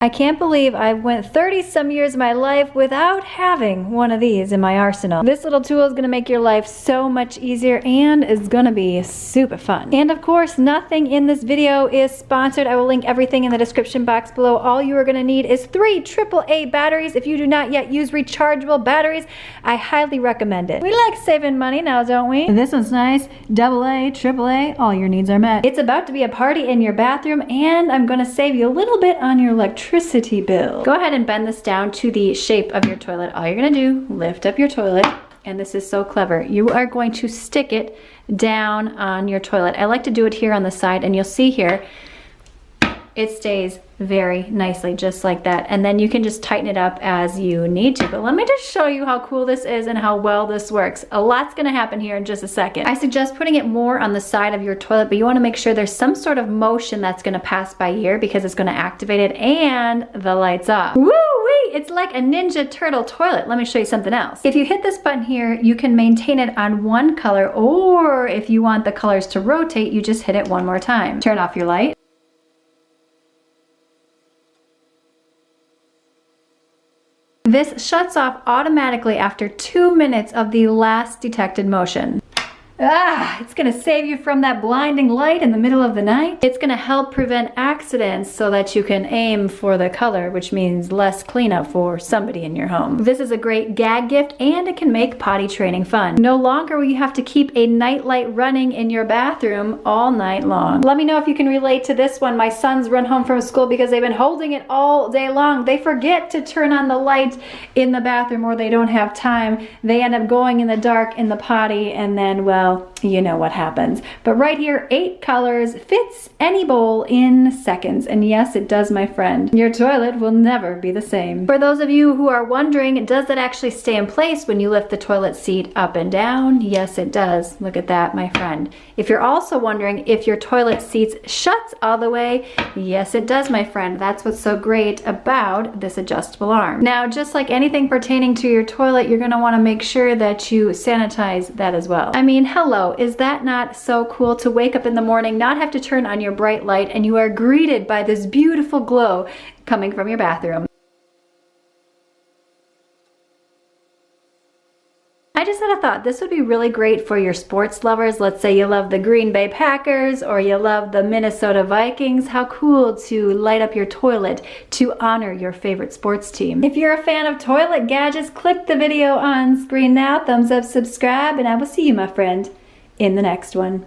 I can't believe I went 30 some years of my life without having one of these in my arsenal. This little tool is gonna make your life so much easier and is gonna be super fun. And of course, nothing in this video is sponsored. I will link everything in the description box below. All you are gonna need is 3 AAA batteries. If you do not yet use rechargeable batteries, I highly recommend it. We like saving money now, don't we? This one's nice. AA, AAA, all your needs are met. It's about to be a party in your bathroom, and I'm gonna save you a little bit on your electricity bill. Go ahead and bend this down to the shape of your toilet. All you're gonna do, lift up your toilet, and this is so clever. You are going to stick it down on your toilet. I like to do it here on the side, and you'll see here, it stays very nicely, just like that. And then you can just tighten it up as you need to. But let me just show you how cool this is and how well this works. A lot's gonna happen here in just a second. I suggest putting it more on the side of your toilet, but you wanna make sure there's some sort of motion that's gonna pass by here because it's gonna activate it and the lights off. Woo-wee! It's like a Ninja Turtle toilet. Let me show you something else. If you hit this button here, you can maintain it on one color, or if you want the colors to rotate, you just hit it one more time. Turn off your light. This shuts off automatically after 2 minutes of the last detected motion. It's gonna save you from that blinding light in the middle of the night. It's gonna help prevent accidents so that you can aim for the color, which means less cleanup for somebody in your home. This is a great gag gift, and it can make potty training fun. No longer will you have to keep a night light running in your bathroom all night long. Let me know if you can relate to this one. My sons run home from school because they've been holding it all day long. They forget to turn on the light in the bathroom, or they don't have time. They end up going in the dark in the potty, and then, well, you know what happens. But right here, 8 colors, fits any bowl in seconds. And yes, it does, my friend. Your toilet will never be the same. For those of you who are wondering, does that actually stay in place when you lift the toilet seat up and down? Yes, it does. Look at that, my friend. If you're also wondering if your toilet seat shuts all the way, yes, it does, my friend. That's what's so great about this adjustable arm. Now, just like anything pertaining to your toilet, you're gonna wanna make sure that you sanitize that as well. I mean, hello, is that not so cool to wake up in the morning, not have to turn on your bright light, and you are greeted by this beautiful glow coming from your bathroom? I just had a thought, this would be really great for your sports lovers. Let's say you love the Green Bay Packers or you love the Minnesota Vikings. How cool to light up your toilet to honor your favorite sports team. If you're a fan of toilet gadgets, click the video on screen now, thumbs up, subscribe, and I will see you, my friend, in the next one.